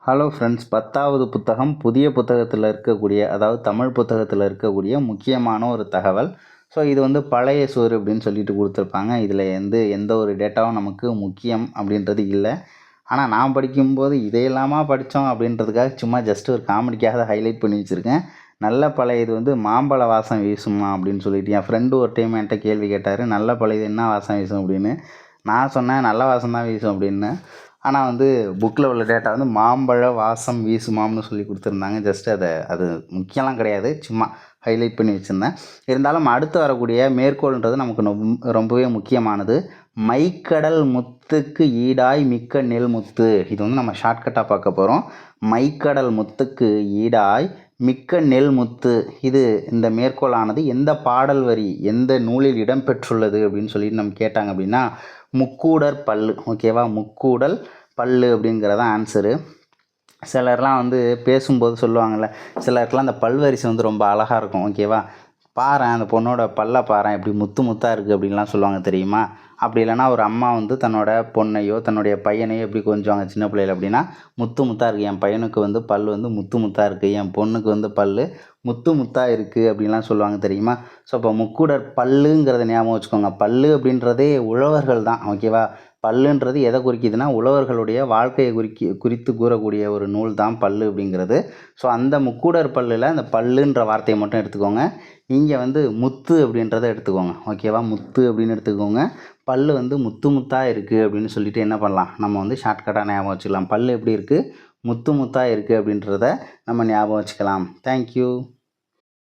Hello friends, 10வது புத்தகம் புதிய புத்தகத்தில் இருக்கக்கூடிய, அதாவது தமிழ் புத்தகத்தில் இருக்கக்கூடிய முக்கியமான ஒரு தகவல். ஸோ இது வந்து பழைய சோறு அப்படின்னு சொல்லிட்டு கொடுத்துருப்பாங்க. இதில் எந்த ஒரு டேட்டாவும் நமக்கு முக்கியம் அப்படின்றது இல்லை. ஆனால் நான் படிக்கும்போது இதையெல்லாமா படித்தோம் அப்படின்றதுக்காக சும்மா ஜஸ்ட் ஒரு காமெடிக்காக ஹைலைட் பண்ணி வச்சுருக்கேன். நல்ல பழையது வந்து மாம்பழ வாசம் வீசுமா அப்படின்னு சொல்லிட்டு என் ஃப்ரெண்டு ஒரு டைம் என்கிட்ட கேள்வி கேட்டார், நல்ல பழையது என்ன வாசம் வீசும் அப்படின்னு. நான் சொன்னேன் நல்ல வாசம் தான் வீசும் அப்படின்னு. ஆனால் வந்து புக்கில் உள்ள டேட்டா வந்து மாம்பழ வாசம் வீசுமாம்னு சொல்லி கொடுத்துருந்தாங்க. ஜஸ்ட் அது முக்கியம்லாம் கிடையாது, சும்மா ஹைலைட் பண்ணி வச்சுருந்தேன். இருந்தாலும் அடுத்து வரக்கூடிய மேற்கோள்ன்றது நமக்கு ரொம்பவே முக்கியமானது. மைக்கடல் முத்துக்கு ஈடாய் மிக்க நெல் முத்து. இது வந்து நம்ம ஷார்ட்கட்டாக பார்க்க போகிறோம். மைக்கடல் முத்துக்கு ஈடாய் மிக்க நெல் முத்து. இந்த மேற்கோளானது எந்த பாடல் வரி எந்த நூலில் இடம்பெற்றுள்ளது அப்படின்னு சொல்லிட்டு நம்ம கேட்டாங்க அப்படின்னா, முக்கூடர் பல்லு. ஓகேவா, முக்கூடல் பல்லு அப்படிங்கிறதான் ஆன்சரு. சிலர்லாம் வந்து பேசும்போது சொல்லுவாங்கள்ல, சிலருக்குலாம் அந்த பல்வரிசை வந்து ரொம்ப அழகாக இருக்கும். ஓகேவா, பாரேன் அந்த பொண்ணோட பல்ல பாரேன் எப்படி முத்து முத்தாக இருக்குது அப்படின்லாம் சொல்லுவாங்க தெரியுமா. அப்படி இல்லைனா ஒரு அம்மா வந்து தன்னோட பொண்ணையோ தன்னுடைய பையனையோ எப்படி கொஞ்சுவாங்க சின்ன பிள்ளைகள் அப்படின்னா, முத்து முத்தாக இருக்குது, என் பையனுக்கு வந்து பல் வந்து முத்து முத்தாக இருக்குது, என் பொண்ணுக்கு வந்து பல் முத்து முத்தாக இருக்குது அப்படின்லாம் சொல்லுவாங்க தெரியுமா. ஸோ இப்போ முக்கூடர் பல்லுங்கிறத ஞாபகம் வச்சுக்கோங்க. பல்லு அப்படின்றதே உழவர்கள் தான். ஓகேவா, பல்லுன்றது எதை குறிக்குதுன்னா உழவர்களுடைய வாழ்க்கையை குறித்து கூறக்கூடிய ஒரு நூல் தான் பல்லு அப்படிங்கிறது. ஸோ அந்த முக்கூடர் பல்லில் அந்த பல்லுன்ற வார்த்தையை மட்டும் எடுத்துக்கோங்க. இங்கே வந்து முத்து அப்படின்றத எடுத்துக்கோங்க. ஓகேவா, முத்து அப்படின்னு எடுத்துக்கோங்க. பல்லு வந்து முத்து முத்தாக இருக்குது அப்படின்னு சொல்லிட்டு என்ன பண்ணலாம், நம்ம வந்து ஷார்ட்கட்டாக ஞாபகம் வச்சுக்கலாம். பல்லு எப்படி இருக்குது, முத்து முத்தாக இருக்குது அப்படின்றத நம்ம ஞாபகம் வச்சுக்கலாம். தேங்க்யூ.